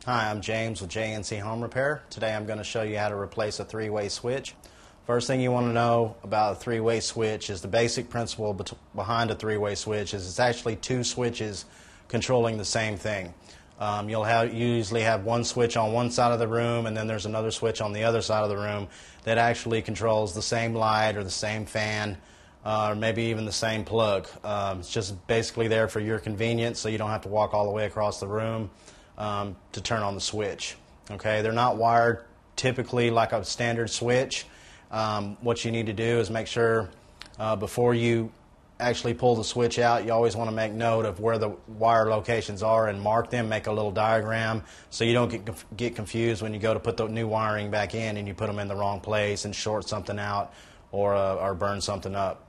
Hi, I'm James with JNC Home Repair. Today I'm going to show you how to replace a three-way switch. First thing you want to know about a three-way switch is the basic principle behind a three-way switch is it's actually two switches controlling the same thing. You'll usually have one switch on one side of the room, and then there's another switch on the other side of the room that actually controls the same light or the same fan, or maybe even the same plug. It's just basically there for your convenience, so you don't have to walk all the way across the room to turn on the switch. Okay, they're not wired typically like a standard switch. What you need to do is make sure before you actually pull the switch out, you always want to make note of where the wire locations are and mark them, make a little diagram so you don't get confused when you go to put the new wiring back in and you put them in the wrong place and short something out or burn something up.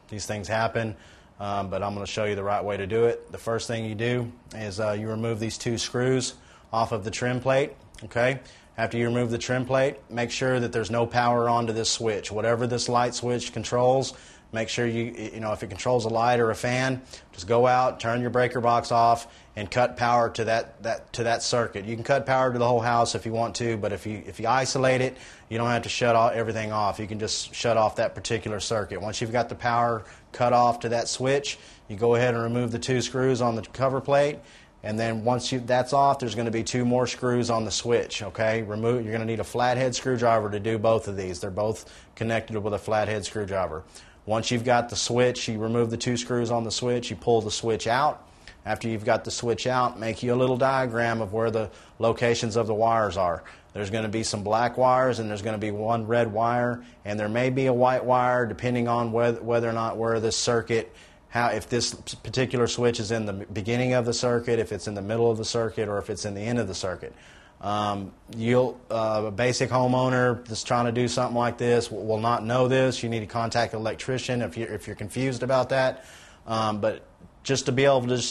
These things happen. But I'm going to show you the right way to do it. The first thing you do is you remove these two screws off of the trim plate. Okay. After you remove the trim plate, make sure that there's no power onto this switch. Whatever this light switch controls, make sure if it controls a light or a fan, just go out, turn your breaker box off, and cut power to that circuit. You can cut power to the whole house if you want to, but if you isolate it, you don't have to shut everything off. You can just shut off that particular circuit. Once you've got the power cut off to that switch, you go ahead and remove the two screws on the cover plate, and then once that's off, there's going to be two more screws on the switch. Okay, you're going to need a flathead screwdriver to do both of these. They're both connected with a flathead screwdriver. Once you've got the switch, you remove the two screws on the switch, you pull the switch out. After you've got the switch out, make you a little diagram of where the locations of the wires are. There's going to be some black wires and there's going to be one red wire, and there may be a white wire depending on whether or not where this circuit, if this particular switch is in the beginning of the circuit, if it's in the middle of the circuit, or if it's in the end of the circuit. A basic homeowner that's trying to do something like this will not know this. You need to contact an electrician if you're confused about that. But just to be able to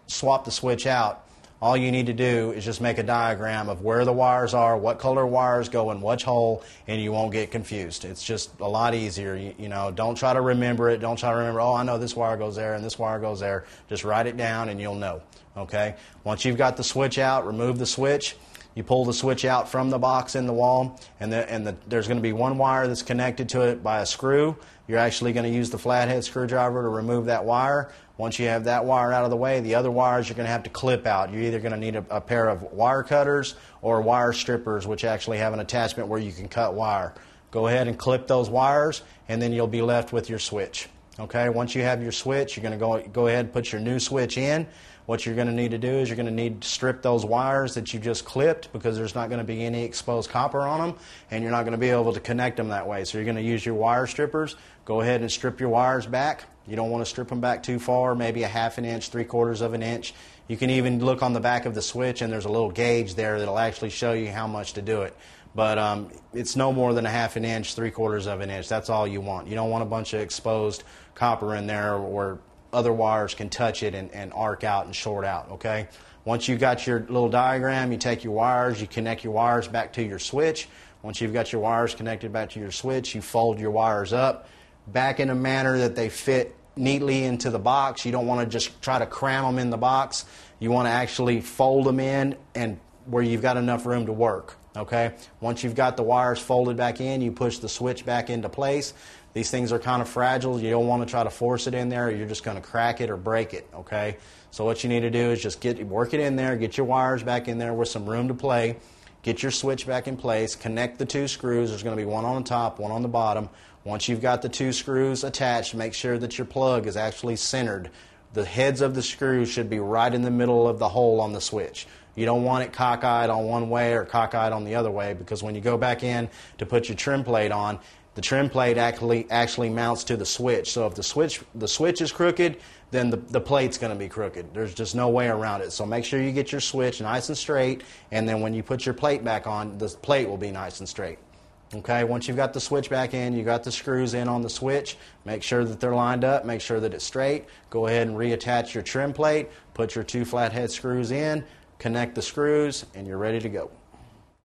swap the switch out, all you need to do is just make a diagram of where the wires are, what color wires go in which hole, and you won't get confused. It's just a lot easier. Don't try to remember it. Don't try to remember, oh, I know this wire goes there and this wire goes there. Just write it down and you'll know. Okay? Once you've got the switch out, remove the switch. You pull the switch out from the box in the wall, and there's going to be one wire that's connected to it by a screw. You're actually going to use the flathead screwdriver to remove that wire. Once you have that wire out of the way, the other wires you're going to have to clip out. You're either going to need a pair of wire cutters or wire strippers, which actually have an attachment where you can cut wire. Go ahead and clip those wires, and then you'll be left with your switch. Okay, once you have your switch, you're going to go ahead and put your new switch in. What you're going to need to do is you're going to need to strip those wires that you just clipped, because there's not going to be any exposed copper on them, and you're not going to be able to connect them that way. So you're going to use your wire strippers. Go ahead and strip your wires back. You don't want to strip them back too far, maybe a ½ an inch, 3/4 of an inch. You can even look on the back of the switch, and there's a little gauge there that'll actually show you how much to do it. But it's no more than a ½ an inch, 3/4 of an inch. That's all you want. You don't want a bunch of exposed copper in there where other wires can touch it and arc out and short out. Okay. Once you've got your little diagram, you take your wires, you connect your wires back to your switch. Once you've got your wires connected back to your switch, you fold your wires up back in a manner that they fit neatly into the box. You don't want to just try to cram them in the box. You want to actually fold them in and where you've got enough room to work. Okay. Once you've got the wires folded back in, you push the switch back into place. These things are kind of fragile. You don't want to try to force it in there, or you're just going to crack it or break it. Okay. So what you need to do is just work it in there, get your wires back in there with some room to play, get your switch back in place, connect the two screws. There's going to be one on the top, one on the bottom. Once you've got the two screws attached, make sure that your plug is actually centered. The heads of the screws should be right in the middle of the hole on the switch. You don't want it cockeyed on one way or cockeyed on the other way, because when you go back in to put your trim plate on, the trim plate actually mounts to the switch. So if the switch is crooked, then the plate's going to be crooked. There's just no way around it. So make sure you get your switch nice and straight, and then when you put your plate back on, the plate will be nice and straight. Okay, once you've got the switch back in, you got the screws in on the switch, make sure that they're lined up, make sure that it's straight. Go ahead and reattach your trim plate, put your two flathead screws in, connect the screws, and you're ready to go.